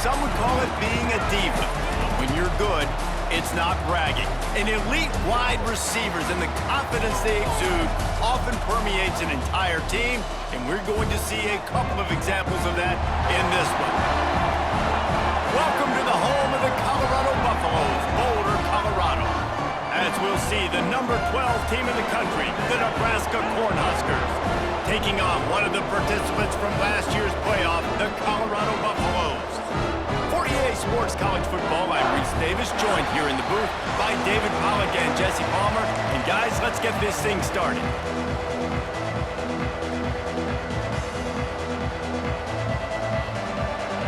some would call it being a diva. But when you're good, it's not bragging. An elite wide receivers and the confidence they exude often permeates an entire team, and we're going to see a couple of examples of that in this one. Welcome to the home of the Colorado Buffaloes, Boulder, Colorado. As we'll see, the number 12 team in the country, the Nebraska Cornhuskers, taking on one of the participants from last year's playoff, the Colorado Buffaloes. For EA Sports College Football, I'm Reese Davis, joined here in the booth by David Pollack and Jesse Palmer. And guys, let's get this thing started.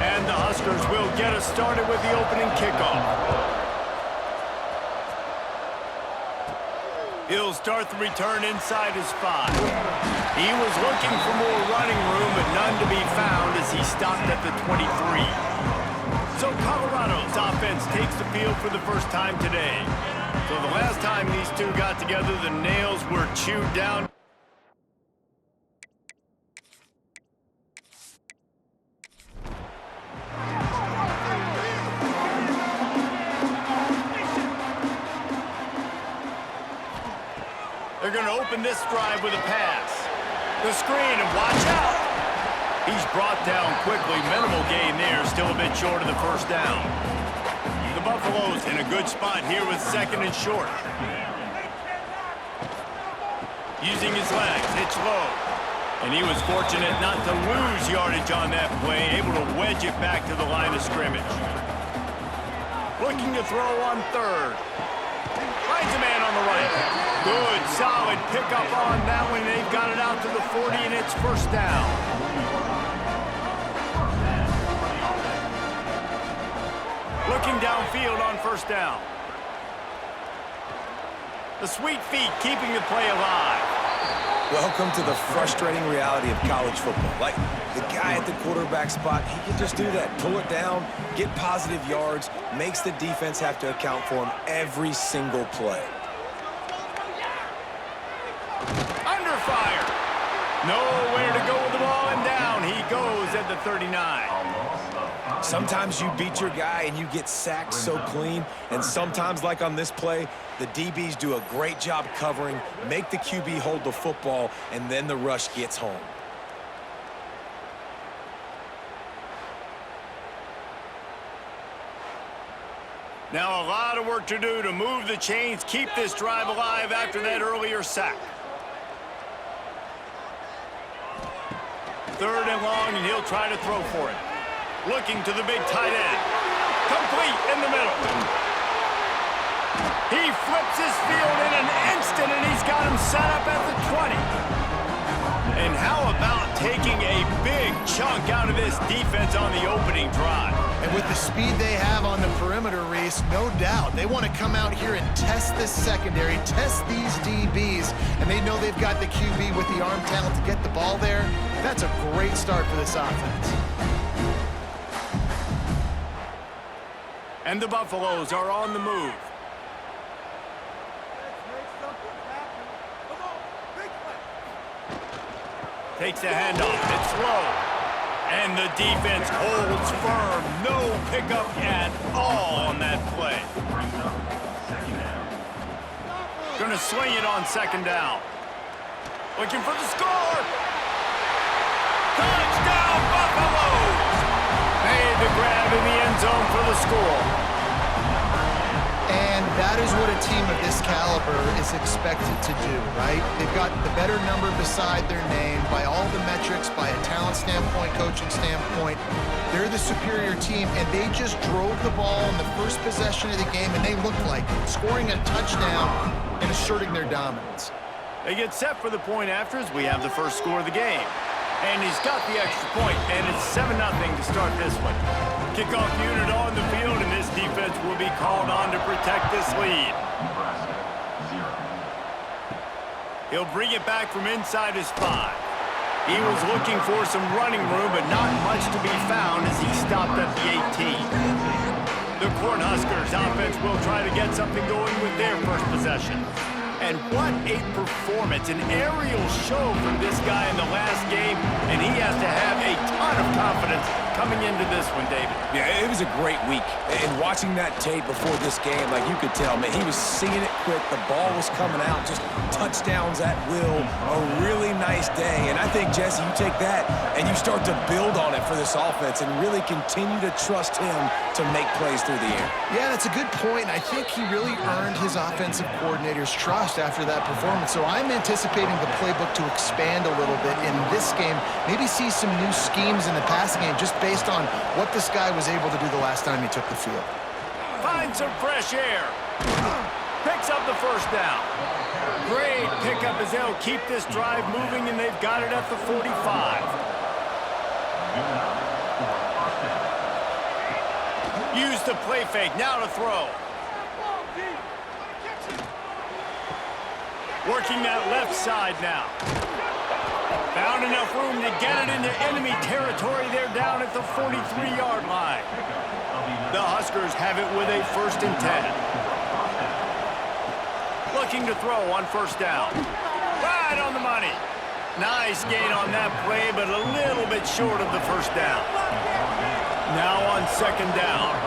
And the Huskers will get us started with the opening kickoff. He'll start the return inside his 5. He was looking for more running room, but none to be found as he stopped at the 23. So Colorado's offense takes the field for the first time today. So the last time these two got together, the nails were chewed down. They're going to open this drive with a pass. The screen, and watch out! He's brought down quickly. Minimal gain there, still a bit short of the first down. The Buffaloes in a good spot here with second and short. Using his legs, it's low. And he was fortunate not to lose yardage on that play, able to wedge it back to the line of scrimmage. Looking to throw on third. Finds a man on the right. Good, solid pickup on that one. They've got it out to the 40, and it's first down. Looking downfield on first down. The sweet feet keeping the play alive. Welcome to the frustrating reality of college football. Like, the guy at the quarterback spot, he can just do that. Pull it down, get positive yards, makes the defense have to account for him every single play. Under fire. Nowhere to go with the ball, and down he goes at the 39. Sometimes you beat your guy and you get sacked so clean, and sometimes, like on this play, the DBs do a great job covering, make the QB hold the football, and then the rush gets home. Now a lot of work to do to move the chains, keep this drive alive after that earlier sack. Third and long, and he'll try to throw for it. Looking to the big tight end. Complete in the middle. He flips his field in an instant, and he's got him set up at the 20. And how about taking a big chunk out of this defense on the opening drive? And with the speed they have on the perimeter, Reese, no doubt, they want to come out here and test this secondary, test these DBs, and they know they've got the QB with the arm talent to get the ball there. That's a great start for this offense. And the Buffaloes are on the move. Takes a handoff. It's low. And the defense holds firm. No pickup at all on that play. Going to swing it on second down. Looking for the score. Touchdown, Buffaloes! Made the grab in the end zone for the score. And that is what a team of this caliber is expected to do, right? They've got the better number beside their name by all the metrics, by a talent standpoint, coaching standpoint. They're the superior team, and they just drove the ball in the first possession of the game, and they looked like it, scoring a touchdown and asserting their dominance. They get set for the point after as we have the first score of the game. And he's got the extra point, and it's 7-0 to start this one. Kickoff unit on the field, and this defense will be called on to protect this lead. He'll bring it back from inside his 5. He was looking for some running room, but not much to be found as he stopped at the 18. The Cornhuskers offense will try to get something going with their first possession. And what a performance, an aerial show from this guy in the last game, and he has to have a ton of confidence coming into this one, David? Yeah, it was a great week. And watching that tape before this game, like you could tell, man, he was seeing it quick. The ball was coming out, just touchdowns at will. A really nice day. And I think, Jesse, you take that and you start to build on it for this offense and really continue to trust him to make plays through the air. Yeah, that's a good point. I think he really earned his offensive coordinator's trust after that performance. So I'm anticipating the playbook to expand a little bit in this game. Maybe see some new schemes in the passing game just based on what this guy was able to do the last time he took the field. Find some fresh air. Picks up the first down. Great pickup as they'll keep this drive moving, and they've got it at the 45. Use the play fake. Now to throw. Working that left side now. Found enough room to get it into enemy territory. They're down at the 43-yard line. The Huskers have it with a 1st and 10. Looking to throw on first down. Right on the money. Nice gain on that play, but a little bit short of the first down. Now on 2nd down.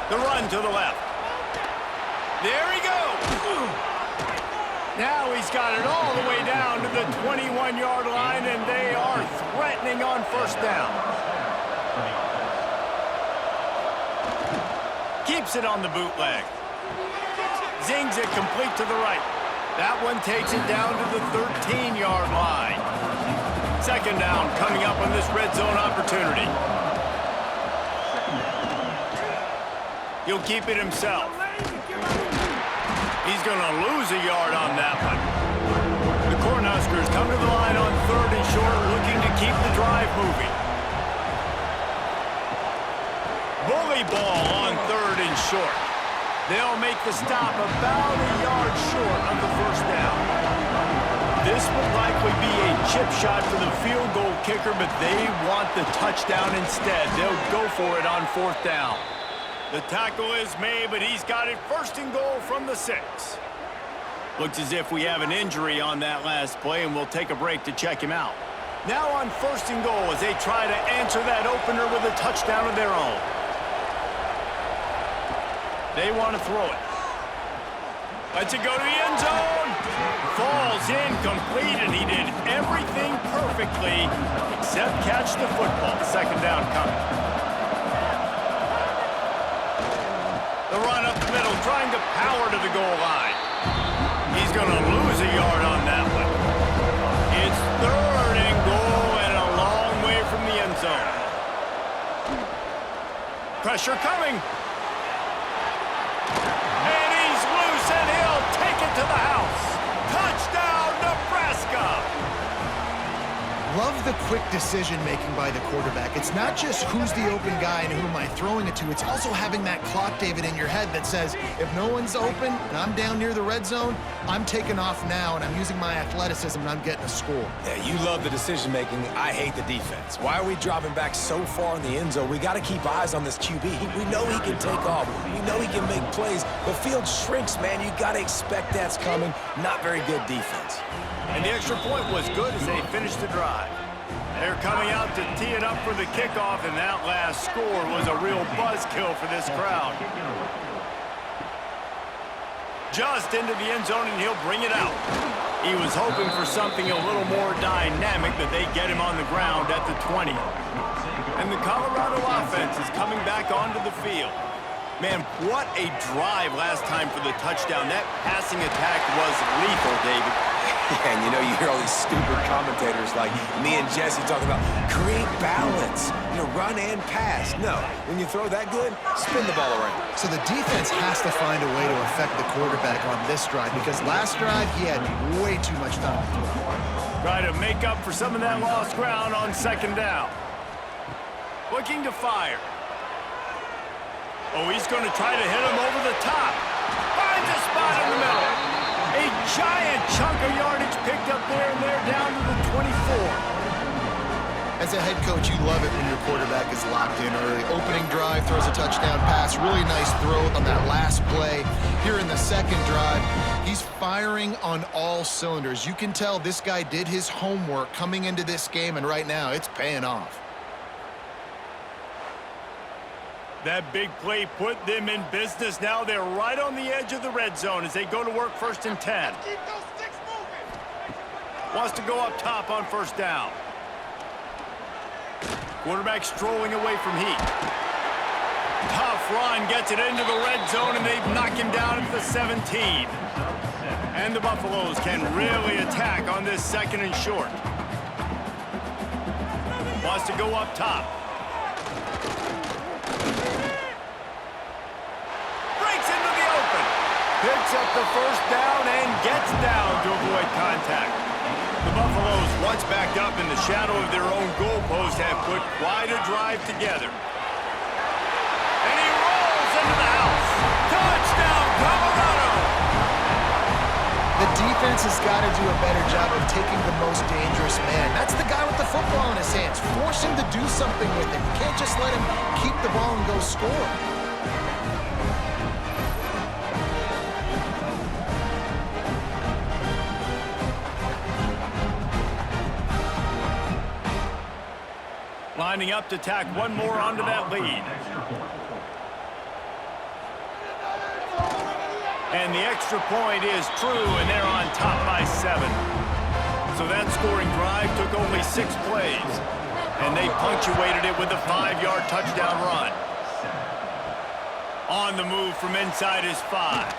The run to the left. There he goes. Now he's got it all the way down to the 21-yard line, and they are threatening on first down. Keeps it on the bootleg. Zings it complete to the right. That one takes it down to the 13-yard line. 2nd down coming up on this red zone opportunity. He'll keep it himself. He's going to lose a yard on that one. The Cornhuskers come to the line on 3rd and short, looking to keep the drive moving. Bully ball on 3rd and short. They'll make the stop about a yard short of the first down. This would likely be a chip shot for the field goal kicker, but they want the touchdown instead. They'll go for it on 4th down. The tackle is made, but he's got it 1st and goal from the 6. Looks as if we have an injury on that last play, and we'll take a break to check him out. Now on 1st and goal as they try to answer that opener with a touchdown of their own. They want to throw it. Lets it go to the end zone. Falls incomplete, and he did everything perfectly except catch the football. 2nd down coming. The run up the middle, trying to power to the goal line. He's going to lose a yard on that one. It's 3rd and goal and a long way from the end zone. Pressure coming. And he's loose, and he'll take it to the house. Touchdown, Nebraska! Love the quick decision-making by the quarterback. It's not just who's the open guy and who am I throwing it to. It's also having that clock, David, in your head that says, if no one's open and I'm down near the red zone, I'm taking off now, and I'm using my athleticism, and I'm getting a score. Yeah, you love the decision-making. I hate the defense. Why are we dropping back so far in the end zone? We got to keep eyes on this QB. We know he can take off. We know he can make plays. The field shrinks, man. You got to expect that's coming. Not very good defense. And the extra point was good as they finished the drive. They're coming out to tee it up for the kickoff, and that last score was a real buzzkill for this crowd. Just into the end zone, and he'll bring it out. He was hoping for something a little more dynamic, but they get him on the ground at the 20. And the Colorado offense is coming back onto the field. Man, what a drive last time for the touchdown. That passing attack was lethal, David. And you know, you hear all these stupid commentators like me and Jesse talking about create balance, run and pass. No, when you throw that good, spin the ball around. So the defense has to find a way to affect the quarterback on this drive, because last drive he had way too much time to throw. Try to make up for some of that lost ground on 2nd down. Looking to fire. Oh, he's going to try to hit him over the top. Finds a spot in the middle. A giant chunk of yardage picked up there, and they're down to the 24. As a head coach, you love it when your quarterback is locked in early. Opening drive, throws a touchdown pass. Really nice throw on that last play. Here in the second drive, he's firing on all cylinders. You can tell this guy did his homework coming into this game, and right now it's paying off. That big play put them in business. Now they're right on the edge of the red zone as they go to work 1st and 10. Keep those sticks moving. Wants to go up top on 1st down. Quarterback strolling away from heat. Tough run, gets it into the red zone, and they knock him down at the 17. And the Buffaloes can really attack on this 2nd and short. Wants to go up top. Breaks into the open. Picks up the 1st down and gets down to avoid contact. The Buffaloes, once backed up in the shadow of their own goalpost, have put quite a drive together. And he rolls into the house. Touchdown, Colorado! The defense has got to do a better job of taking the most dangerous man. That's the guy with the football in his hands. Force him to do something with it. You can't just let him keep the ball and go score. Lining up to tack one more onto that lead. And the extra point is true, and they're on top by 7. So that scoring drive took only 6 plays, and they punctuated it with a 5-yard touchdown run. On the move from inside his 5.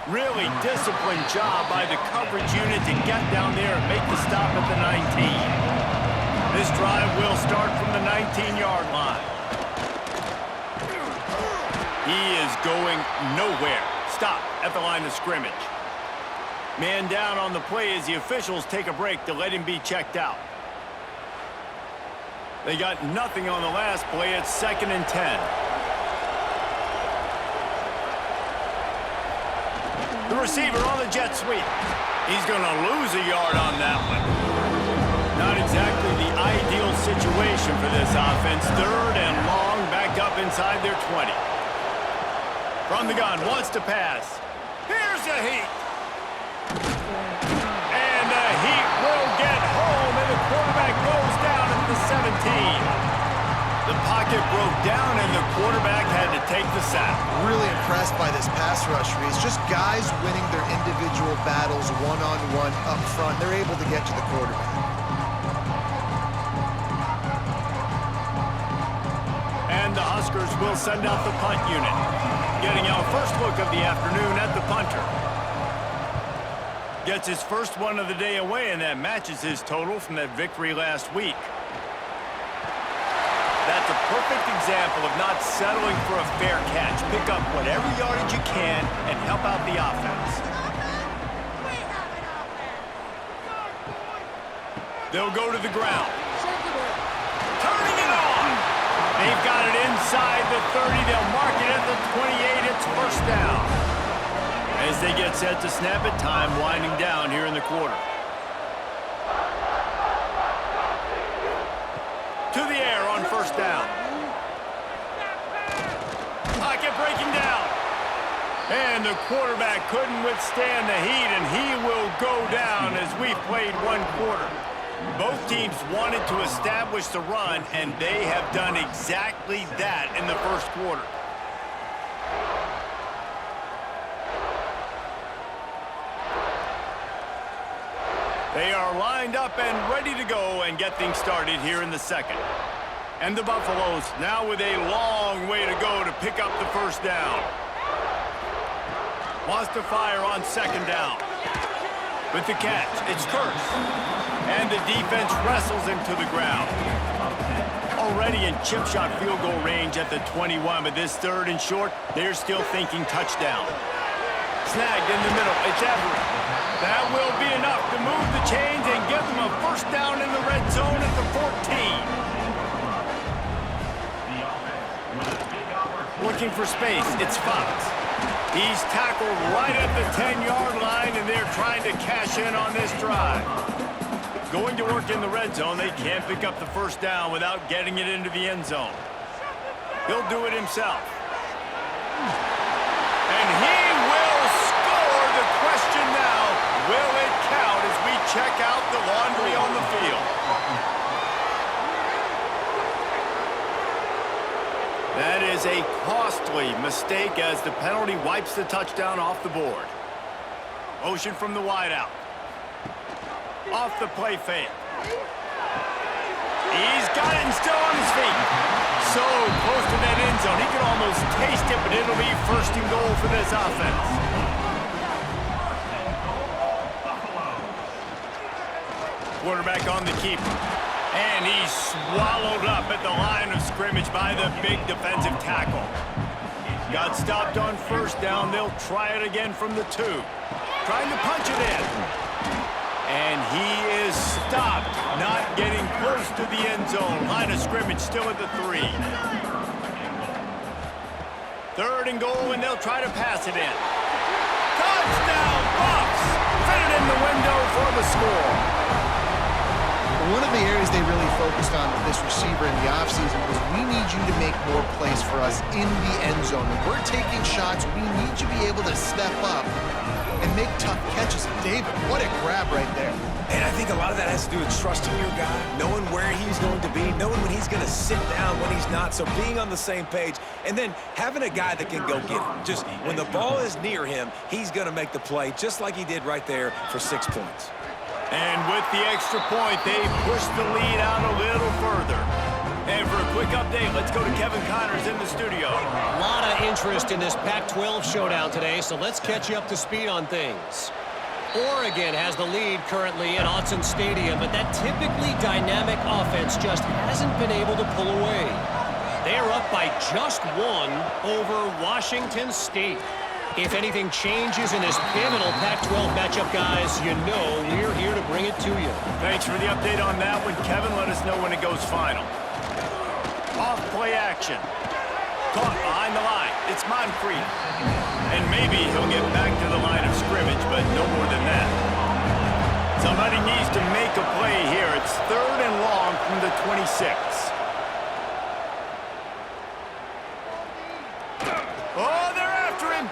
Really disciplined job by the coverage unit to get down there and make the stop at the 19. This drive will start from the 19-yard line. He is going nowhere. Stop at the line of scrimmage. Man down on the play as the officials take a break to let him be checked out. They got nothing on the last play. It's 2nd and 10. The receiver on the jet sweep. He's going to lose a yard on that one. Not exactly the ideal situation for this offense. 3rd and long, backed up inside their 20. From the gun, wants to pass. Here's the heat. And the heat will get home, and the quarterback goes down at the 17. The pocket broke down, and the quarterback had to take the sack. Really impressed by this pass rush, Reese. Just guys winning their individual battles one-on-one up front. They're able to get to the quarterback. And the Huskers will send out the punt unit. Getting our first look of the afternoon at the punter. Gets his first one of the day away, and that matches his total from that victory last week. That's a perfect example of not settling for a fair catch. Pick up whatever yardage you can and help out the offense. They'll go to the ground. Turning it on. They've got it inside the 30. They'll mark it at the 28. It's 1st down. As they get set to snap it, time winding down here in the quarter. To the air on 1st down. Pocket breaking down. And the quarterback couldn't withstand the heat, and he will go down as we've played 1 quarter. Both teams wanted to establish the run, and they have done exactly that in the 1st quarter. They are lined up and ready to go and get things started here in the 2nd. And the Buffaloes now with a long way to go to pick up the 1st down. Wants to fire on 2nd down. With the catch, it's Kurtz. And the defense wrestles him to the ground. Already in chip shot field goal range at the 21, but this 3rd and short, they're still thinking touchdown. Snagged in the middle, it's Everett. That will be enough to move the chains and give them a 1st down in the red zone at the 14. Looking for space, it's Fox. He's tackled right at the 10-yard line, and they're trying to cash in on this drive. Going to work in the red zone. They can't pick up the first down without getting it into the end zone. He'll do it himself. And he will score. The question now, will it count as we check out the laundry on the field? That is a costly mistake as the penalty wipes the touchdown off the board. Motion from the wideout. Off the play fake. He's got it and still on his feet. So close to that end zone. He can almost taste it, but it'll be first and goal for this offense. Quarterback on the keeper. And he's swallowed up at the line of scrimmage by the big defensive tackle. Got stopped on first down. They'll try it again from the 2. Trying to punch it in. And he is stopped, not getting close to the end zone. Line of scrimmage still at the 3. Third and goal, and they'll try to pass it in. Touchdown, Buffs! Fit it in the window for the score. One of the areas they really focused on with this receiver in the offseason was we need you to make more plays for us in the end zone. When we're taking shots, we need you to be able to step up and make tough catches. David, what a grab right there. And I think a lot of that has to do with trusting your guy, knowing where he's going to be, knowing when he's going to sit down, when he's not, so being on the same page, and then having a guy that can go get him. Just when the ball is near him, he's going to make the play, just like he did right there for 6 points. And with the extra point, they push the lead out a little further. And for a quick update, let's go to Kevin Connors in the studio. A lot of interest in this Pac-12 showdown today, so let's catch you up to speed on things. Oregon has the lead currently at Autzen Stadium, but that typically dynamic offense just hasn't been able to pull away. They are up by just 1 over Washington State. If anything changes in this pivotal Pac-12 matchup, guys, you know we're here to bring it to you. Thanks for the update on that one, Kevin. Let us know when it goes final. Off play action. Caught behind the line. It's Moncrief. And maybe he'll get back to the line of scrimmage, but no more than that. Somebody needs to make a play here. It's 3rd and long from the 26. Oh, they're after him.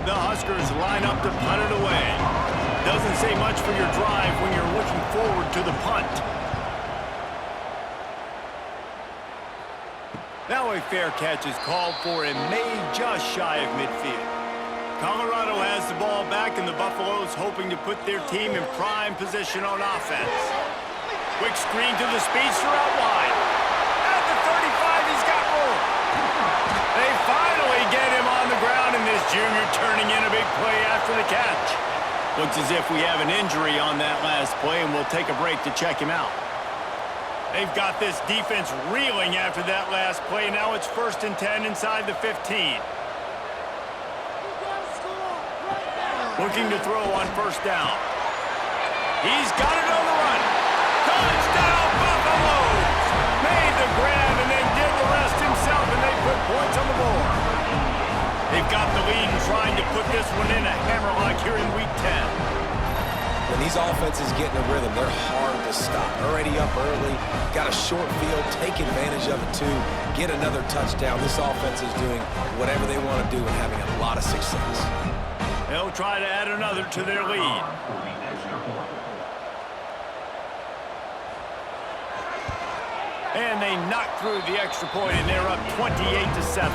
The Huskers line up to punt it away. Doesn't say much for your drive when you're looking forward to the punt. Now a fair catch is called for and made just shy of midfield. Colorado has the ball back, and the Buffaloes hoping to put their team in prime position on offense. Quick screen to the speedster out wide. At the 35, he's got room. They finally get him on the ground, and this junior turning in a big play after the catch. Looks as if we have an injury on that last play, and we'll take a break to check him out. They've got this defense reeling after that last play. Now it's 1st and 10 inside the 15. Looking to throw on first down. He's got it on the run. Touchdown, Buffaloes! Made the grab and then did the rest himself, and they put points on the board. They've got the lead and trying to put this one in a hammerlock here in Week 10. When these offenses get in a rhythm, they're hard to stop. Already up early, got a short field, take advantage of it too, get another touchdown. This offense is doing whatever they want to do and having a lot of success. They'll try to add another to their lead. And they knock through the extra point, and they're up 28-7.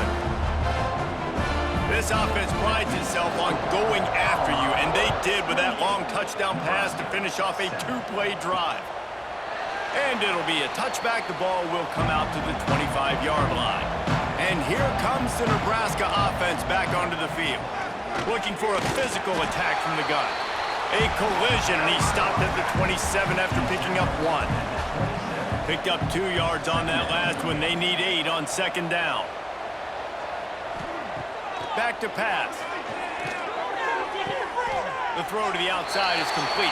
This offense prides itself on going after you, and they did with that long touchdown pass to finish off a 2-play drive. And it'll be a touchback. The ball will come out to the 25-yard line. And here comes the Nebraska offense back onto the field. Looking for a physical attack from the gun. A collision, and he stopped at the 27 after picking up 1. Picked up 2 yards on that last one. They need 8 on 2nd down. Back to pass. The throw to the outside is complete.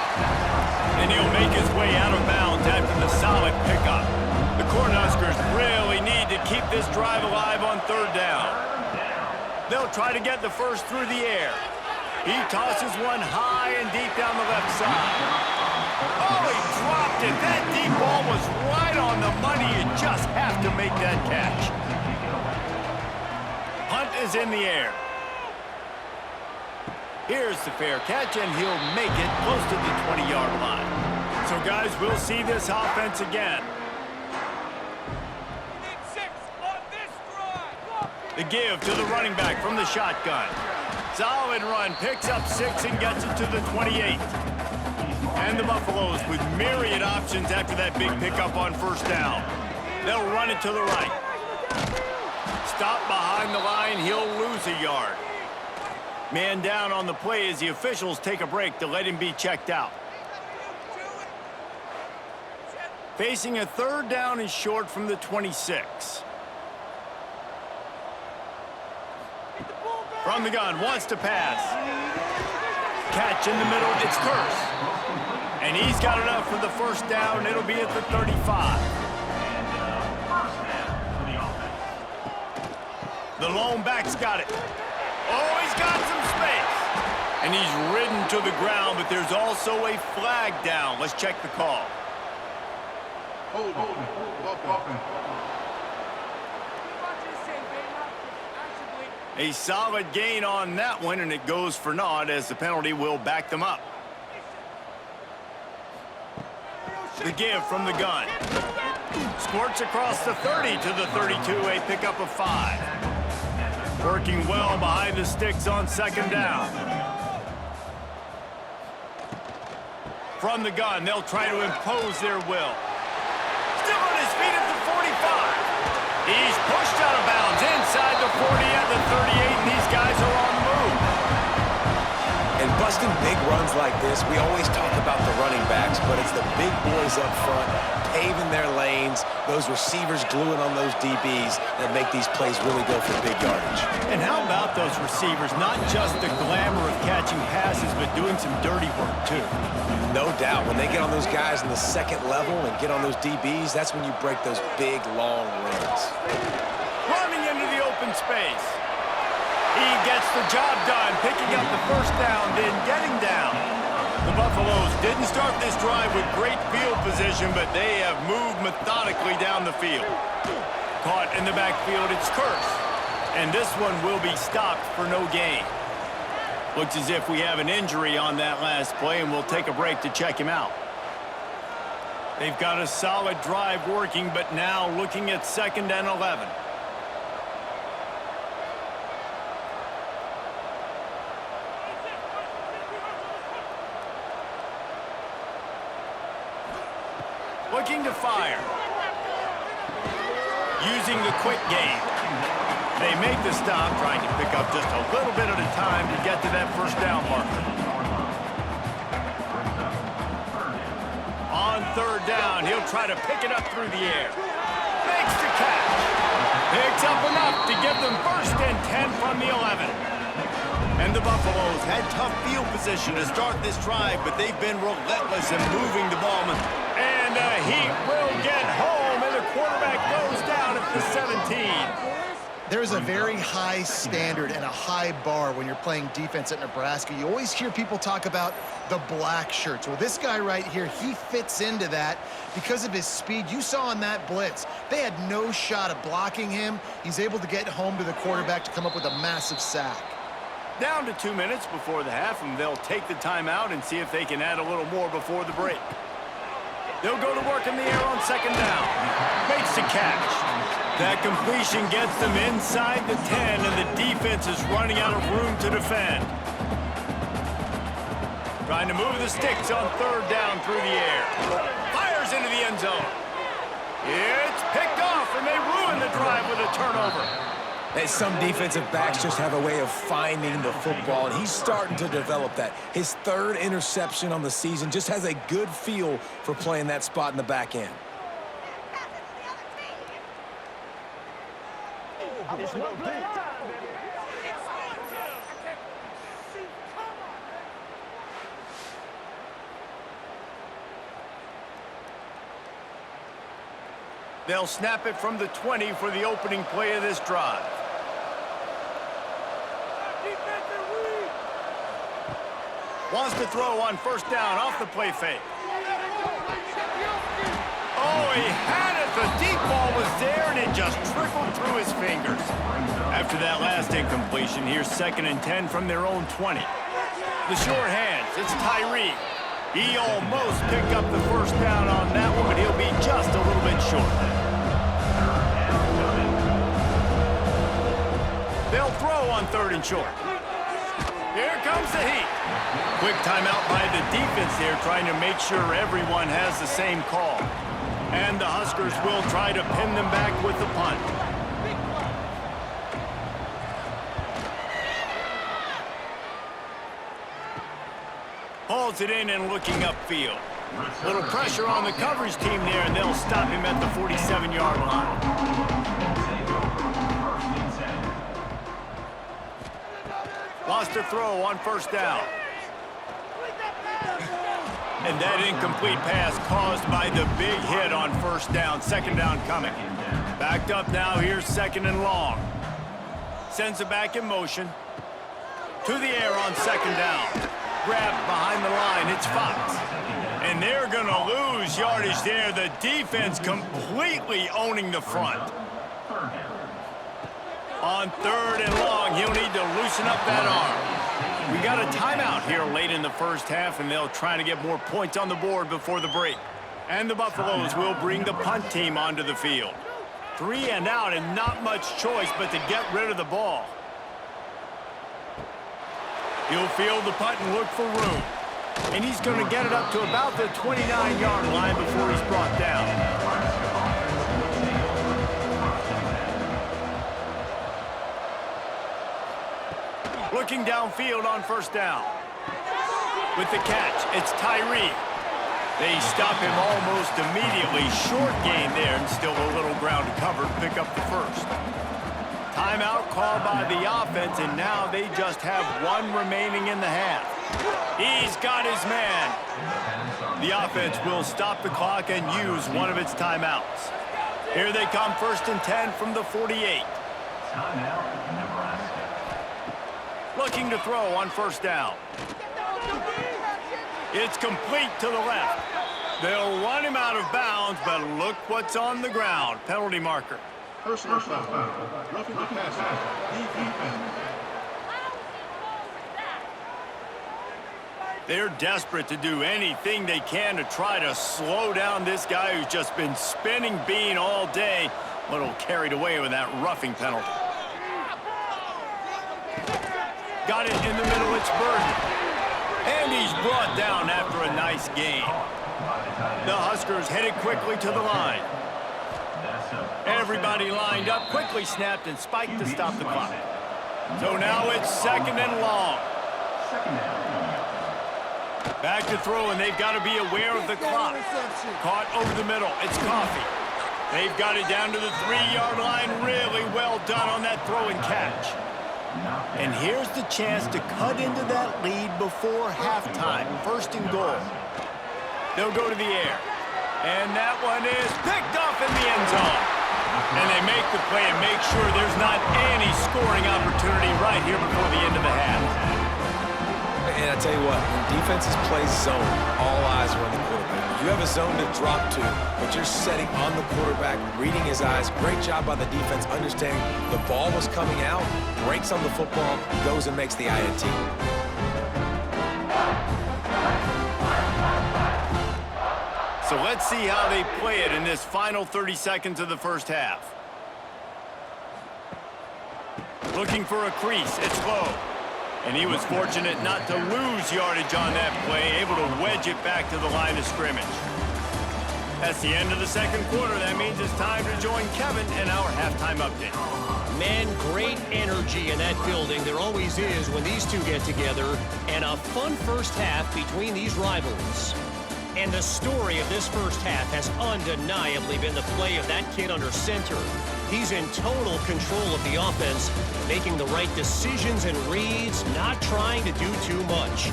And he'll make his way out of bounds after the solid pickup. The Cornhuskers really need to keep this drive alive on third down. They'll try to get the first through the air. He tosses one high and deep down the left side. Oh, he dropped it. That deep ball was right on the money. You just have to make that catch. Punt is in the air. Here's the fair catch, and he'll make it close to the 20-yard line. So, guys, we'll see this offense again. The give to the running back from the shotgun. Solid run, picks up 6 and gets it to the 28. And the Buffaloes with myriad options after that big pickup on first down. They'll run it to the right. Stop behind the line, he'll lose a yard. Man down on the play as the officials take a break to let him be checked out. Facing a third down and short from the 26. From the gun, wants to pass. Catch in the middle, it's Curse. And he's got enough for the first down. It'll be at the 35. The lone back's got it. Oh, he's got some space. And he's ridden to the ground, but there's also a flag down. Let's check the call. Hold on. A solid gain on that one, and it goes for naught as the penalty will back them up. The give from the gun. Squirts across the 30 to the 32, a pickup of 5. Working well behind the sticks on second down. From the gun, they'll try to impose their will. Still on his feet at the 45. He's pushed out of bounds inside the 40 at the 38, and these guys are on the move. And busting big runs like this, we always talk about the running backs, but it's the big boys up front, paving their lanes, those receivers gluing on those DBs that make these plays really go for big yardage. And how about those receivers? Not just the glamour of catching passes, but doing some dirty work, too. No doubt. When they get on those guys in the second level and get on those DBs, that's when you break those big, long runs. Running into the open space. He gets the job done, picking up the first down, then getting down. The Buffaloes didn't start this drive with great field position, but they have moved methodically down the field. Caught in the backfield, it's Curse. And this one will be stopped for no gain. Looks as if we have an injury on that last play, and we'll take a break to check him out. They've got a solid drive working, but now looking at 2nd and 11. Looking to fire. Using the quick game. They make the stop, trying to pick up just a little bit at a time to get to that first down marker. On third down, he'll try to pick it up through the air. Makes the catch. Picks up enough to give them 1st and 10 from the 11. And the Buffaloes had tough field position to start this drive, but they've been relentless in moving the ball. And he will get home, and the quarterback goes down at the 17. There's a very high standard and a high bar when you're playing defense at Nebraska. You always hear people talk about the black shirts. Well, this guy right here, he fits into that because of his speed. You saw in that blitz, they had no shot of blocking him. He's able to get home to the quarterback to come up with a massive sack. Down to 2 minutes before the half, and they'll take the timeout and see if they can add a little more before the break. They'll go to work in the air on 2nd down. Makes the catch. That completion gets them inside the 10, and the defense is running out of room to defend. Trying to move the sticks on 3rd down through the air. Fires into the end zone. It's picked off, and they ruin the drive with a turnover. And some defensive backs just have a way of finding the football, and he's starting to develop that. His 3rd interception on the season, just has a good feel for playing that spot in the back end. They'll snap it from the 20 for the opening play of this drive. Wants to throw on first down off the play fake. Oh, he had it. The deep ball was there, and it just trickled through his fingers. After that last incompletion, here's 2nd and 10 from their own 20. The short hands, it's Tyree. He almost picked up the first down on that one, but he'll be just a little bit short. They'll throw on 3rd and short. Here comes the heat. Quick timeout by the defense there, trying to make sure everyone has the same call. And the Huskers will try to pin them back with the punt. Hauls it in and looking upfield. Little pressure on the coverage team there, and they'll stop him at the 47-yard line. Lost to throw on first down. And that incomplete pass caused by the big hit on first down. 2nd down coming. Backed up now. Here's 2nd and long. Sends it back in motion. To the air on 2nd down. Grabbed behind the line. It's Fox. And they're going to lose yardage there. The defense completely owning the front. On 3rd and long, he'll need to loosen up that arm. We got a timeout here late in the first half, and they'll try to get more points on the board before the break. And the Buffaloes will bring the punt team onto the field. 3 and out, and not much choice but to get rid of the ball. He'll field the punt and look for room. And he's going to get it up to about the 29-yard line before he's brought down. Looking downfield on first down. With the catch, it's Tyree. They stop him almost immediately. Short gain there, and still a little ground to cover to pick up the first. Timeout called by the offense, and now they just have 1 remaining in the half. He's got his man. The offense will stop the clock and use one of its timeouts. Here they come, 1st and 10 from the 48. Timeout, Nebraska. Looking to throw on first down. It's complete to the left. They'll run him out of bounds, but look what's on the ground. Penalty marker. Personal foul. Roughing the passer. Defense. They're desperate to do anything they can to try to slow down this guy who's just been spinning bean all day. A little carried away with that roughing penalty. Got it in the middle, it's Burden. And he's brought down after a nice gain. The Huskers headed quickly to the line. Everybody lined up, quickly snapped and spiked to stop the clock. So now it's 2nd and long. Back to throw, and they've got to be aware of the clock. Caught over the middle, it's Coffee. They've got it down to the 3-yard line. Really well done on that throw and catch. And here's the chance to cut into that lead before halftime. 1st and goal. They'll go to the air. And that one is picked off in the end zone. And they make the play and make sure there's not any scoring opportunity right here before the end of the half. And I tell you what, when defenses play zone, all eyes are on the quarterback. You have a zone to drop to, but you're setting on the quarterback, reading his eyes. Great job by the defense, understanding the ball was coming out, breaks on the football, goes and makes the INT. So let's see how they play it in this final 30 seconds of the first half. Looking for a crease, it's low. And he was fortunate not to lose yardage on that play, able to wedge it back to the line of scrimmage. That's the end of the second quarter. That means it's time to join Kevin in our halftime update. Man, great energy in that building. There always is when these two get together. And a fun first half between these rivals. And the story of this first half has undeniably been the play of that kid under center. He's in total control of the offense, making the right decisions and reads, not trying to do too much.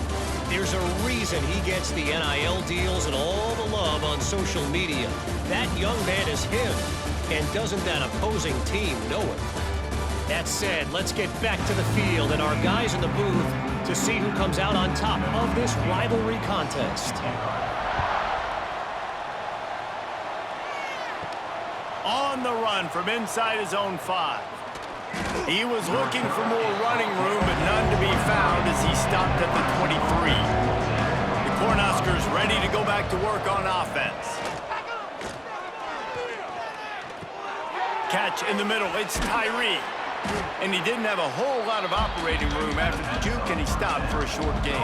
There's a reason he gets the NIL deals and all the love on social media. That young man is him, and doesn't that opposing team know it? That said, let's get back to the field and our guys in the booth to see who comes out on top of this rivalry contest. On the run from inside his own 5. He was looking for more running room, but none to be found as he stopped at the 23. The Cornhuskers ready to go back to work on offense. Catch in the middle, it's Tyree. And he didn't have a whole lot of operating room after the juke, and he stopped for a short gain.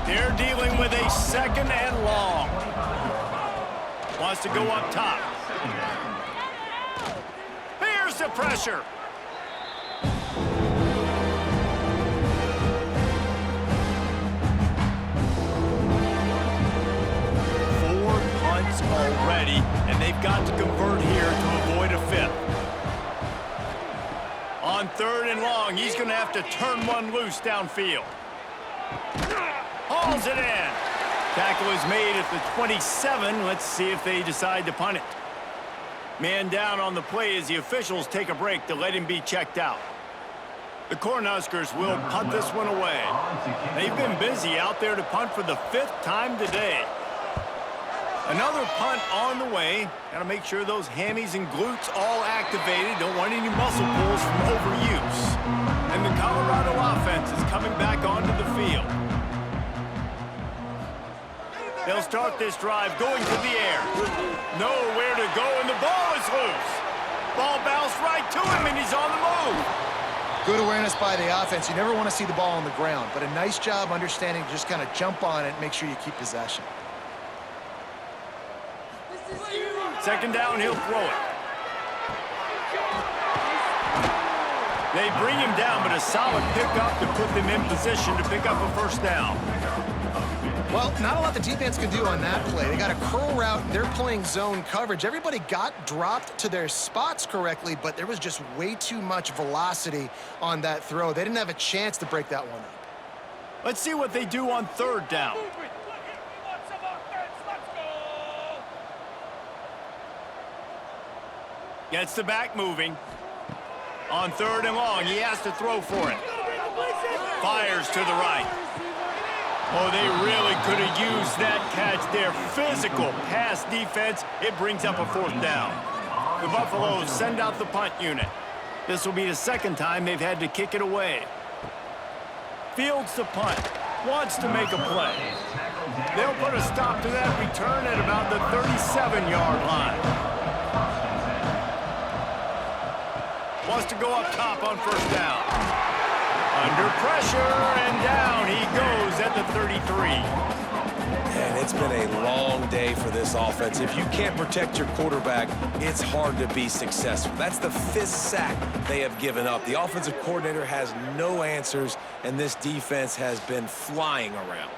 They're dealing with a 2nd and long. Wants to go up top. Here's the pressure. Already, and they've got to convert here to avoid a 5th. On 3rd and long, he's going to have to turn one loose downfield. Hauls it in. Tackle is made at the 27. Let's see if they decide to punt it. Man down on the play as the officials take a break to let him be checked out. The Cornhuskers will punt this one away. They've been busy out there to punt for the 5th time today. Another punt on the way. Got to make sure those hammies and glutes all activated. Don't want any muscle pulls from overuse. And the Colorado offense is coming back onto the field. They'll start this drive going to the air. Nowhere to go, and the ball is loose. Ball bounced right to him, and he's on the move. Good awareness by the offense. You never want to see the ball on the ground, but a nice job understanding to just kind of jump on it and make sure you keep possession. 2nd down, he'll throw it. They bring him down, but a solid pickup to put them in position to pick up a 1st down. Well, not a lot the defense can do on that play. They got a curl route. They're playing zone coverage. Everybody got dropped to their spots correctly, but there was just way too much velocity on that throw. They didn't have a chance to break that one up. Let's see what they do on 3rd down. Gets the back moving. On 3rd and long, he has to throw for it. Fires to the right. Oh, they really could have used that catch there. Physical pass defense. It brings up a 4th down. The Buffaloes send out the punt unit. This will be the 2nd time they've had to kick it away. Fields the punt. Wants to make a play. They'll put a stop to that return at about the 37-yard line. Wants to go up top on 1st down. Under pressure, and down he goes at the 33. And it's been a long day for this offense. If you can't protect your quarterback, it's hard to be successful. That's the 5th sack they have given up. The offensive coordinator has no answers, and this defense has been flying around.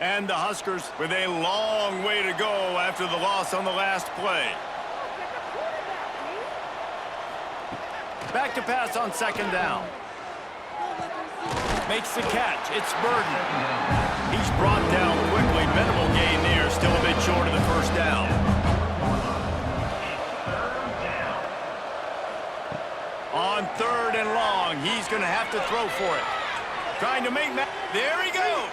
And the Huskers with a long way to go after the loss on the last play. Back to pass on 2nd down. Makes the catch. It's Burden. He's brought down quickly. Minimal gain there. Still a bit short of the 1st down. On 3rd and long, he's going to have to throw for it. Trying to make that. There he goes.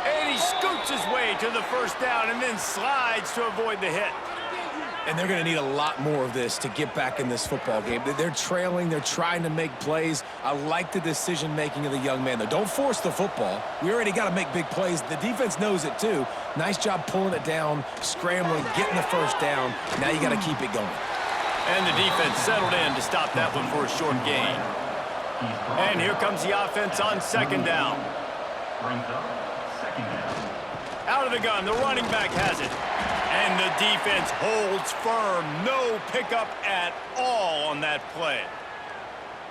And he scoots his way to the 1st down and then slides to avoid the hit. And they're going to need a lot more of this to get back in this football game. They're trailing. They're trying to make plays. I like the decision-making of the young man, though. Don't force the football. We already got to make big plays. The defense knows it, too. Nice job pulling it down, scrambling, getting the 1st down. Now you got to keep it going. And the defense settled in to stop that one for a short gain. And here comes the offense on 2nd down. Out of the gun, the running back has it. And the defense holds firm. No pickup at all on that play.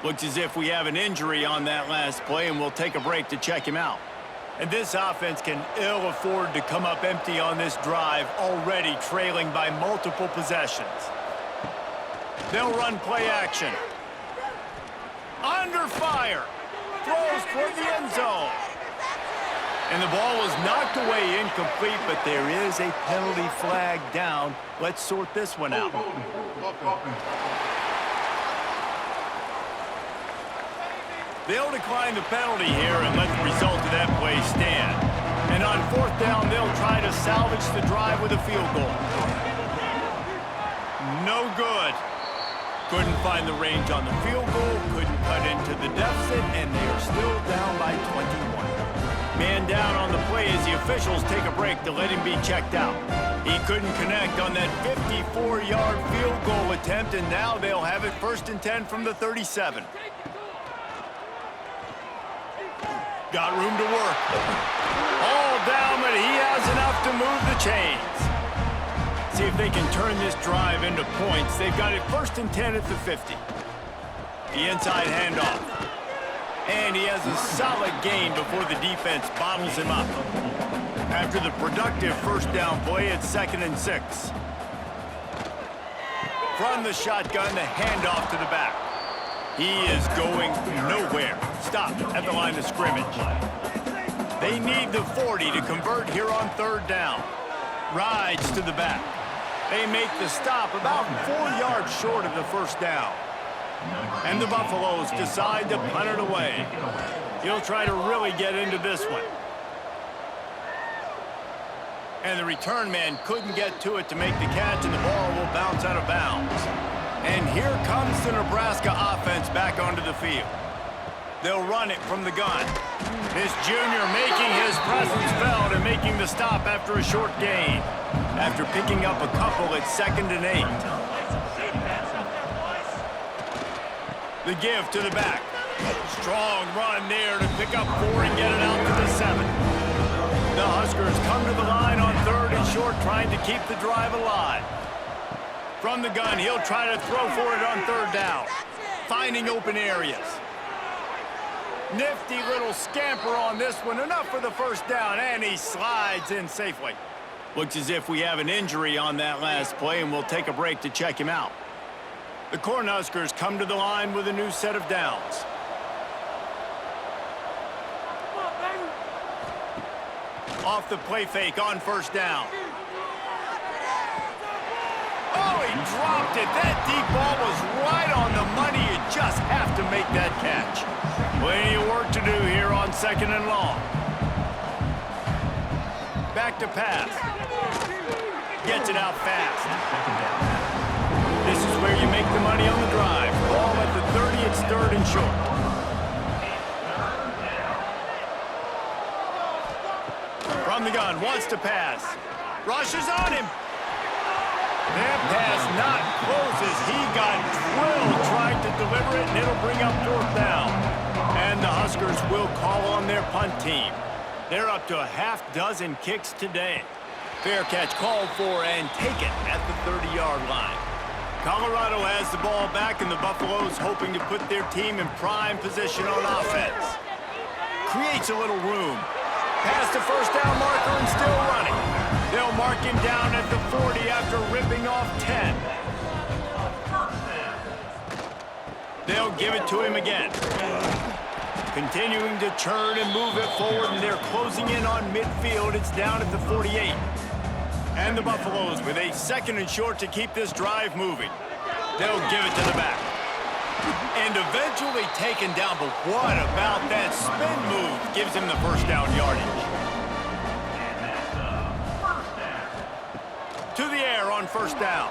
Looks as if we have an injury on that last play, and we'll take a break to check him out. And this offense can ill afford to come up empty on this drive, already trailing by multiple possessions. They'll run play action. fire. Throws toward the end zone. And the ball was knocked away incomplete, but there is a penalty flag down. Let's sort this one out. They'll decline the penalty here and let the result of that play stand. And on fourth down, they'll try to salvage the drive with a field goal. No good. Couldn't find the range on the field goal, couldn't cut into the deficit, and they are still down by 21. Man down on the play as the officials take a break to let him be checked out. He couldn't connect on that 54-yard field goal attempt, and now they'll have it 1st and 10 from the 37. Got room to work. All down, but he has enough to move the chains. See if they can turn this drive into points. They've got it 1st and 10 at the 50. The inside handoff. And he has a solid gain before the defense bottles him up. After the productive first down play, it's 2nd and 6. From the shotgun, the handoff to the back. He is going nowhere. Stop at the line of scrimmage. They need the 40 to convert here on 3rd down. Rides to the back. They make the stop about 4 yards short of the 1st down. And the Buffaloes decide to punt it away. He'll try to really get into this one. And the return man couldn't get to it to make the catch, and the ball will bounce out of bounds. And here comes the Nebraska offense back onto the field. They'll run it from the gun. This junior making his presence felt and making the stop after a short gain. After picking up a couple at 2nd and 8. The give to the back. Strong run there to pick up 4 and get it out to the 7. The Huskers come to the line on 3rd and short, trying to keep the drive alive. From the gun, he'll try to throw for it on 3rd down. Finding open areas. Nifty little scamper on this one. Enough for the 1st down, and he slides in safely. Looks as if we have an injury on that last play, and we'll take a break to check him out. The Cornhuskers come to the line with a new set of downs. Off the play fake on 1st down. Oh, he dropped it. That deep ball was right on the money. You just have to make that catch. Plenty of work to do here on 2nd and long. Back to pass. Gets it out fast. This is where you make the money on the drive. Ball at the 30, it's 3rd and short. From the gun, wants to pass. Rushes on him. That pass not closes. He got drilled trying to deliver it, and it'll bring up 4th down. And the Huskers will call on their punt team. They're up to a half-dozen kicks today. Fair catch called for and taken at the 30-yard line. Colorado has the ball back, and the Buffaloes hoping to put their team in prime position on offense. Creates a little room. Past the 1st down marker and still running. They'll mark him down at the 40 after ripping off 10. They'll give it to him again. Continuing to churn and move it forward, and they're closing in on midfield. It's down at the 48. And the Buffaloes with a 2nd and short to keep this drive moving. They'll give it to the back. And eventually taken down, but what about that spin move? Gives him the 1st down yardage. To the air on 1st down.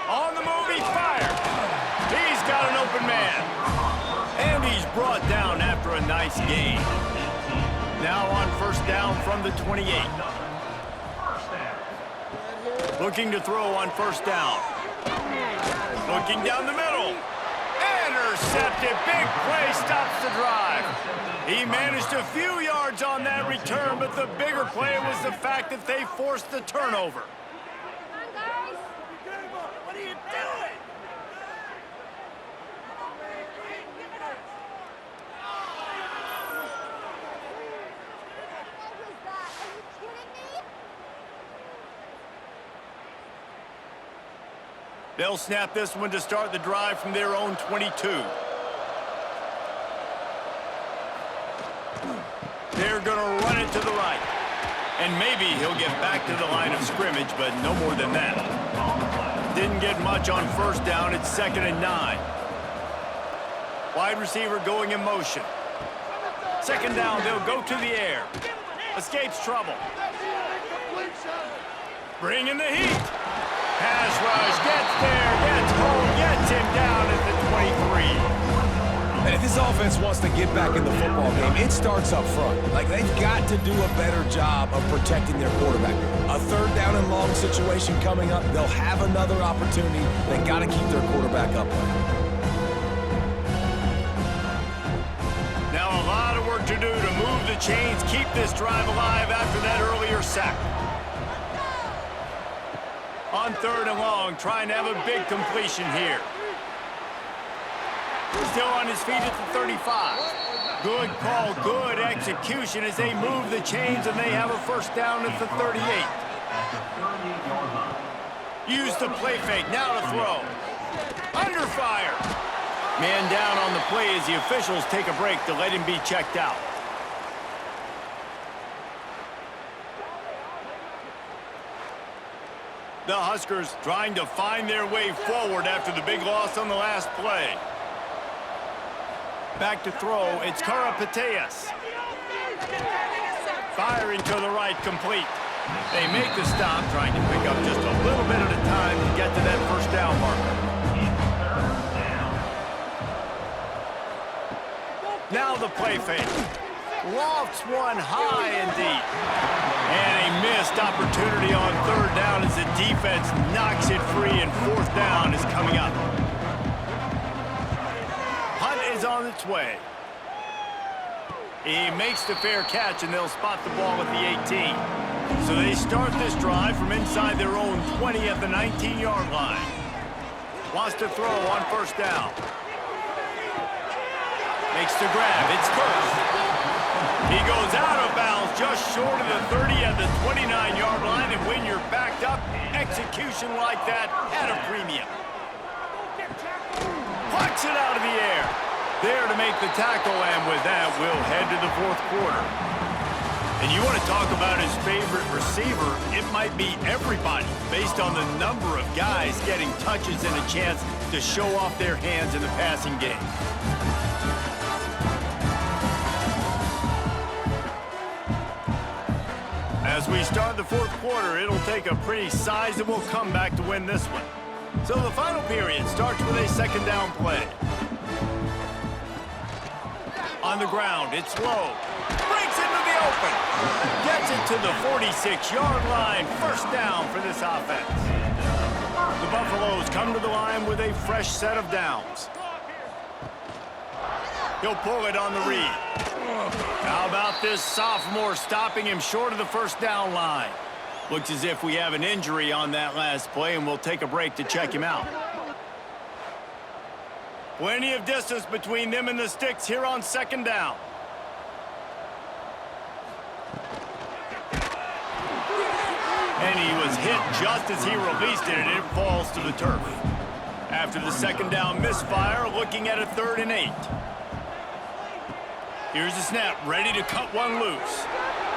On the move, he fired. He's got an open man. And he's brought down after a nice gain. Now on 1st down from the 28. Looking to throw on 1st down. Looking down the middle. Intercepted. Big play stops the drive. He managed a few yards on that return, but the bigger play was the fact that they forced the turnover. What are you doing? They'll snap this one to start the drive from their own 22. They're going to run it to the right. And maybe he'll get back to the line of scrimmage, but no more than that. Didn't get much on first down. It's 2nd and 9. Wide receiver going in motion. 2nd down, they'll go to the air. Escapes trouble. Bringing the heat. Pass rush, gets there, gets home, gets him down at the 23. And if this offense wants to get back in the football game, it starts up front. Like, they've got to do a better job of protecting their quarterback. A 3rd down and long situation coming up, they'll have another opportunity. They got to keep their quarterback up. Now a lot of work to do to move the chains, keep this drive alive after that earlier sack. On 3rd and long, trying to have a big completion here. Still on his feet at the 35. Good call, good execution as they move the chains and they have a 1st down at the 38. Use the play fake, now to throw. Under fire. Man down on the play as the officials take a break to let him be checked out. The Huskers trying to find their way forward after the big loss on the last play. Back to throw, it's Karapateas. Firing to the right, complete. They make the stop, trying to pick up just a little bit at a time to get to that 1st down marker. Now the play fake. Lofts one high and deep. And a missed opportunity on 3rd down as the defense knocks it free and 4th down is coming up. Hunt is on its way. He makes the fair catch and they'll spot the ball at the 18. So they start this drive from inside their own 20 at the 19-yard line. Wants to throw on 1st down. Makes the grab. It's first. He goes out of bounds just short of the 30 at the 29-yard line, and when you're backed up, execution like that at a premium. Plucks it out of the air. There to make the tackle, and with that, we'll head to the 4th quarter. And you want to talk about his favorite receiver, it might be everybody, based on the number of guys getting touches and a chance to show off their hands in the passing game. As we start the 4th quarter, it'll take a pretty sizable comeback to win this one. So the final period starts with a 2nd down play. On the ground, it's low. Breaks into the open. Gets it to the 46-yard line. 1st down for this offense. The Buffaloes come to the line with a fresh set of downs. He'll pull it on the read. How about this sophomore stopping him short of the 1st down line? Looks as if we have an injury on that last play, and we'll take a break to check him out. Plenty of distance between them and the sticks here on 2nd down. And he was hit just as he released it, and it falls to the turf. After the 2nd down misfire, looking at a 3rd and 8. Here's the snap, ready to cut one loose.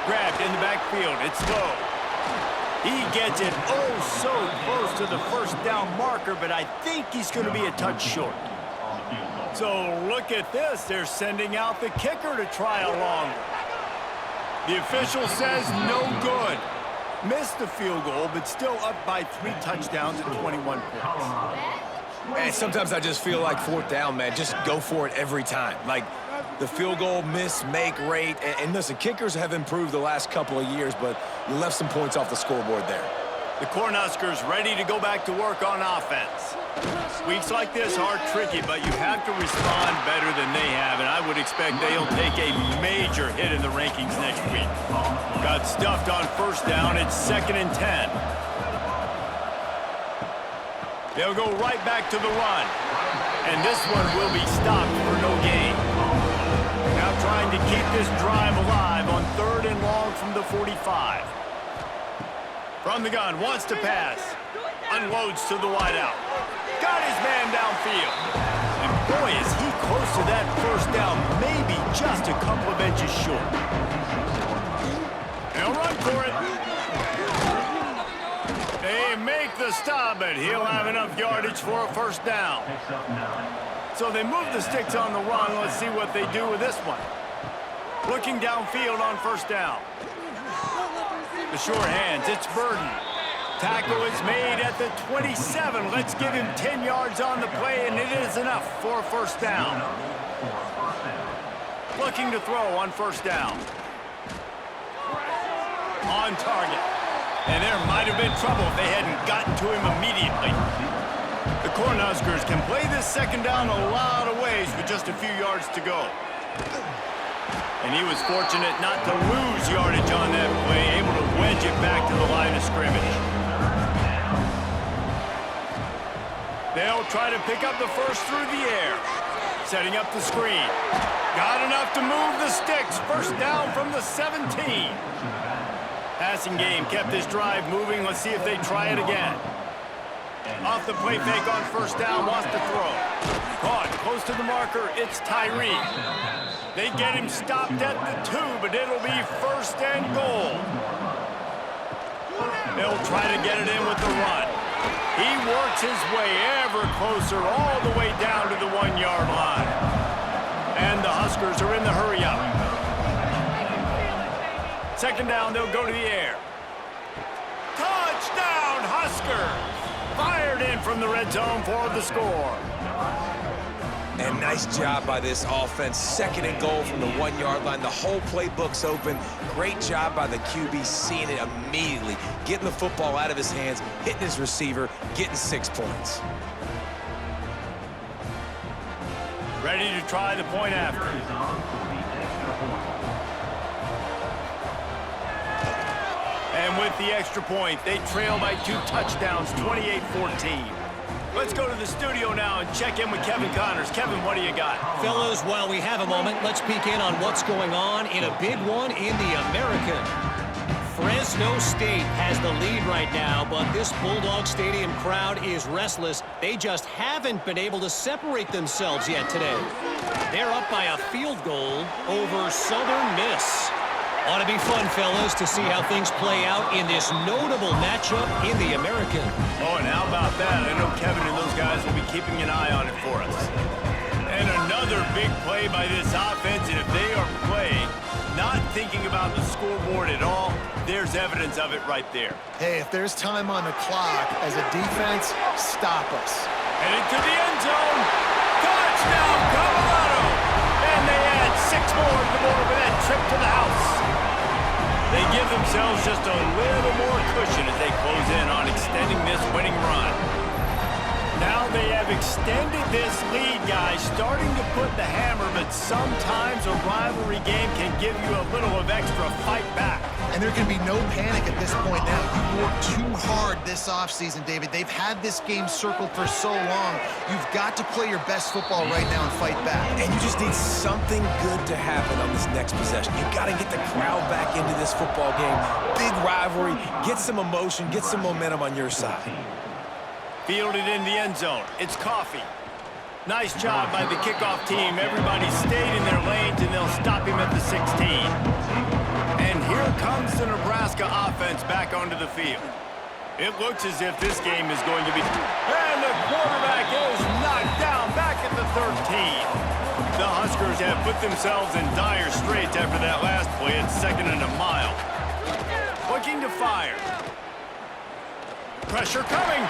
Grabbed in the backfield, it's low. He gets it oh so close to the 1st down marker, but I think he's going to be a touch short. So look at this, they're sending out the kicker to try a long one. The official says no good. Missed the field goal, but still up by 3 touchdowns and 21 points. Man, sometimes I just feel like 4th down, man, just go for it every time. Like, the field goal miss, make rate, and listen, kickers have improved the last couple of years, but you left some points off the scoreboard there. The Cornhuskers ready to go back to work on offense. Weeks like this are tricky, but you have to respond better than they have, and I would expect they'll take a major hit in the rankings next week. Got stuffed on 1st down, it's 2nd and 10. They'll go right back to the run, and this one will be stopped for no gain. Now trying to keep this drive alive on 3rd and long from the 45. From the gun, wants to pass. Unloads to the wideout. Got his man downfield. And boy, is he close to that 1st down. Maybe just a couple of bench is short. They'll run for it. They make the stop, but he'll have enough yardage for a first down. So they move the sticks on the run. Let's see what they do with this one. Looking downfield on first down. The short hands, it's Burden. Tackle is made at the 27. Let's give him 10 yards on the play, and it is enough for a first down. Looking to throw on first down. On target. And there might have been trouble if they hadn't gotten to him immediately. The Cornhuskers can play this second down a lot of ways with just a few yards to go. And he was fortunate not to lose yardage on that play, able to wedge it back to the line of scrimmage. They'll try to pick up the first through the air. Setting up the screen. Got enough to move the sticks. First down from the 17. Passing game kept this drive moving. Let's see if they try it again. Off the play fake on first down, wants to throw. Caught close to the marker, it's Tyree. They get him stopped at the 2, but it'll be first and goal. They'll try to get it in with the run. He works his way ever closer all the way down to the 1-yard line. And the Huskers are in the hurry-up. Second down, they'll go to the air. Touchdown, Huskers! Fired in from the red zone for the score. And nice job by this offense. Second and goal from the 1-yard line. The whole playbook's open. Great job by the QB, seeing it immediately. Getting the football out of his hands, hitting his receiver, getting 6 points. Ready to try the point after. And with the extra point, they trail by 2 touchdowns, 28-14. Let's go to the studio now and check in with Kevin Connors. Kevin, what do you got? Fellows, while we have a moment, let's peek in on what's going on in a big one in the American. Fresno State has the lead right now, but this Bulldog Stadium crowd is restless. They just haven't been able to separate themselves yet today. They're up by a field goal over Southern Miss. Ought to be fun, fellas, to see how things play out in this notable matchup in the American. Oh, and how about that? I know Kevin and those guys will be keeping an eye on it for us. And another big play by this offense, and if they are playing, not thinking about the scoreboard at all, there's evidence of it right there. Hey, if there's time on the clock, as a defense, stop us. Headed to the end zone. Touchdown, Colorado! And they add 6 more to the board with that trip to the house. They give themselves just a little more cushion as they close in on extending this winning run. Now they have extended this lead, guys, starting to put the hammer, but sometimes a rivalry game can give you a little of extra fight back. And there can be no panic at this point now. You worked too hard this offseason, David. They've had this game circled for so long. You've got to play your best football right now and fight back. And you just need something good to happen on this next possession. You got to get the crowd back into this football game. Big rivalry. Get some emotion. Get some momentum on your side. Fielded in the end zone. It's Coffee. Nice job by the kickoff team. Everybody stayed in their lanes, and they'll stop him at the 16. And here comes the Nebraska offense back onto the field. It looks as if this game is going to be... And the quarterback is knocked down back at the 13. The Huskers have put themselves in dire straits after that last play. It's 2nd and a mile. Looking to fire. Pressure coming.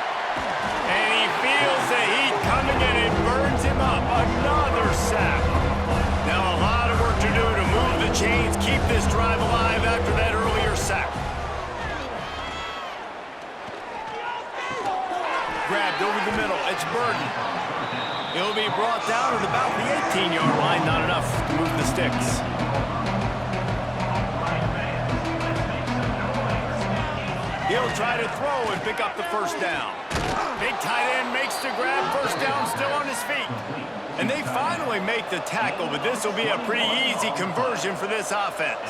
And he feels the heat coming, and it burns him up. Another sack. Now a lot of work to do to move the chains, keep this drive alive after that earlier sack. Grabbed over the middle. It's Burden. He'll be brought down at about the 18-yard line. Not enough to move the sticks. He'll try to throw and pick up the first down. Big tight end makes the grab. First down, still on his feet. And they finally make the tackle, but this will be a pretty easy conversion for this offense.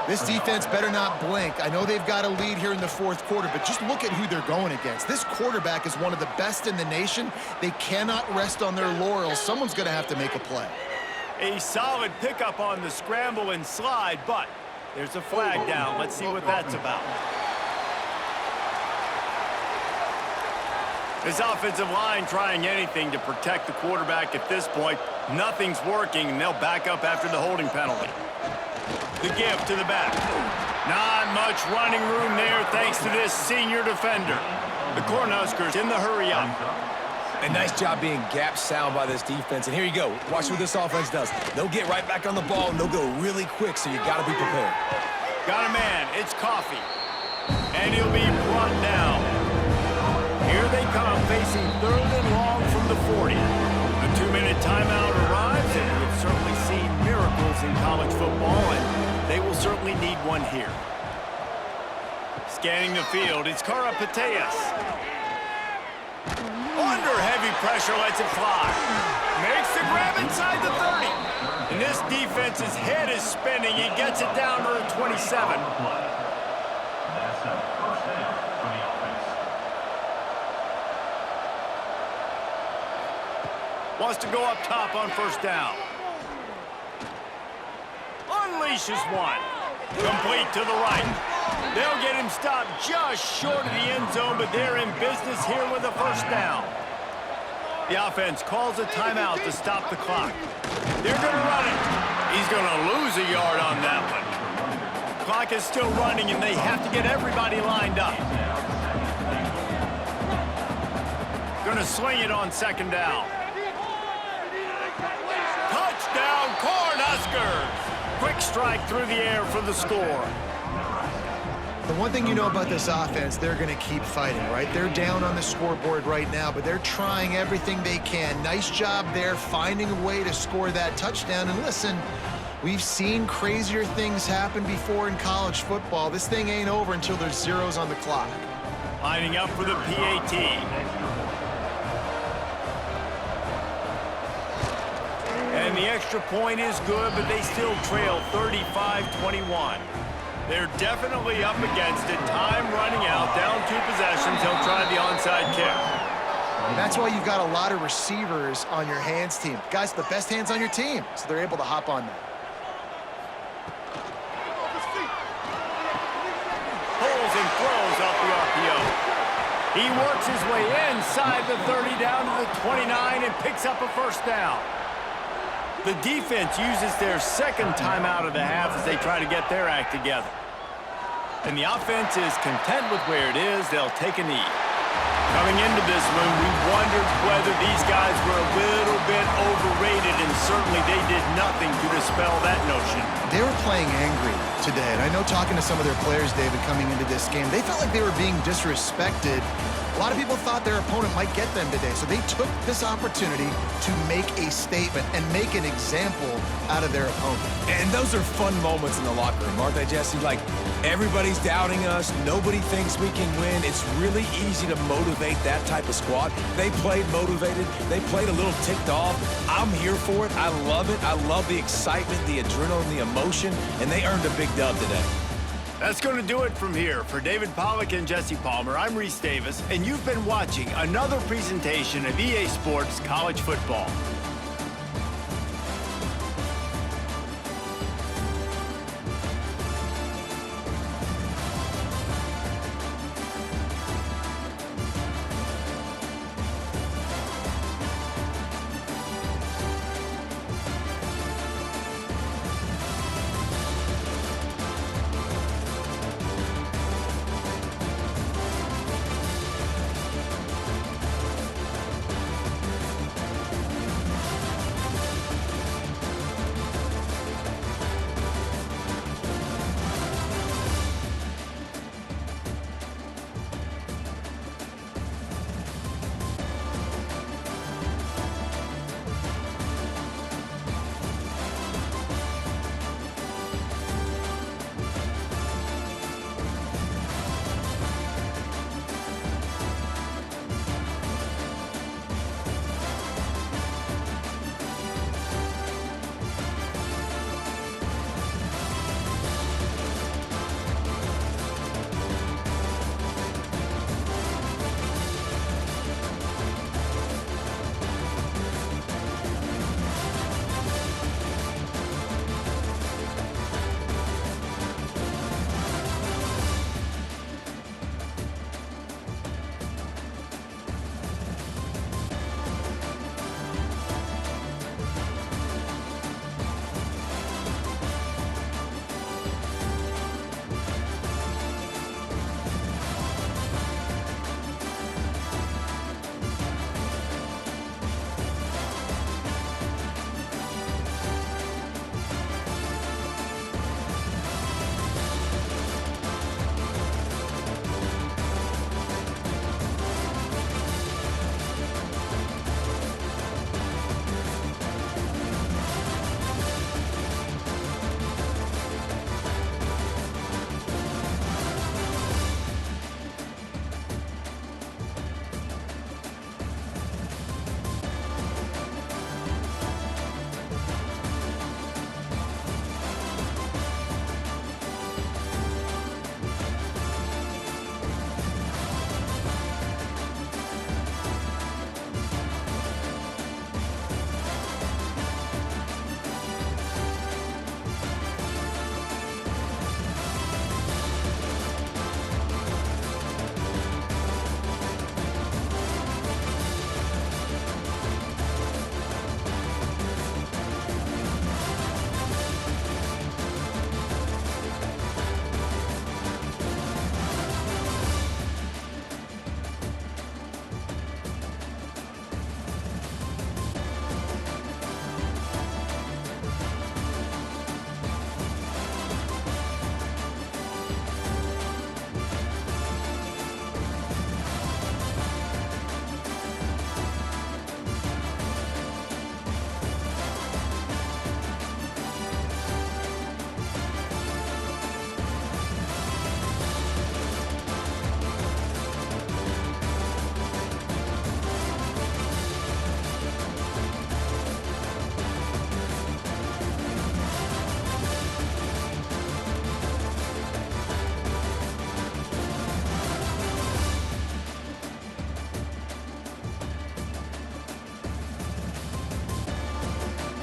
This defense better not blink. I know they've got a lead here in the 4th quarter, but just look at who they're going against. This quarterback is one of the best in the nation. They cannot rest on their laurels. Someone's going to have to make a play. A solid pickup on the scramble and slide, but there's a flag down. Let's see what that's about. This offensive line trying anything to protect the quarterback at this point. Nothing's working, and they'll back up after the holding penalty. The give to the back. Not much running room there thanks to this senior defender. The Cornhuskers in the hurry up. A nice job being gap sound by this defense. And here you go. Watch what this offense does. They'll get right back on the ball, and they'll go really quick, so you got to be prepared. Got a man. It's Coffee. And he'll be brought down. Here they come, facing 3rd and long from the 40. The 2-minute timeout arrives, and we've certainly seen miracles in college football, and they will certainly need one here. Scanning the field, it's Karapateas. Under heavy pressure, lets it fly. Makes the grab inside the 30. And this defense's head is spinning. He gets it down to the 27. That's a first down for the offense. Wants to go up top on first down. Unleashes one. Complete to the right. They'll get him stopped just short of the end zone, but they're in business here with a first down. The offense calls a timeout to stop the clock. They're going to run it. He's going to lose a yard on that one. Clock is still running, and they have to get everybody lined up. Going to sling it on second down. Touchdown, Cornhuskers! Quick strike through the air for the score. The one thing you know about this offense, they're going to keep fighting, right? They're down on the scoreboard right now, but they're trying everything they can. Nice job there, finding a way to score that touchdown. And listen, we've seen crazier things happen before in college football. This thing ain't over until there's zeros on the clock. Lining up for the PAT. And the extra point is good, but they still trail 35-21. They're definitely up against it. Time running out, down 2 possessions. He'll try the onside kick. And that's why you've got a lot of receivers on your hands team. Guys, the best hands on your team, so they're able to hop on that. Pulls and throws off the RPO. He works his way inside the 30 down to the 29 and picks up a first down. The defense uses their second timeout of the half as they try to get their act together. And the offense is content with where it is. They'll take a knee. Coming into this one, we wondered whether these guys were a little bit overrated, and certainly they did nothing to dispel that notion. They were playing angry today, and I know talking to some of their players, David, coming into this game, they felt like they were being disrespected. A lot of people thought their opponent might get them today, so they took this opportunity to make a statement and make an example out of their opponent. And those are fun moments in the locker room, aren't they, Jesse? Like, everybody's doubting us. Nobody thinks we can win. It's really easy to motivate that type of squad. They played motivated. They played a little ticked off. I'm here for it. I love it. I love the excitement, the adrenaline, the emotion, and they earned a big dub today. That's going to do it from here. For David Pollack and Jesse Palmer, I'm Reese Davis, and you've been watching another presentation of EA Sports College Football.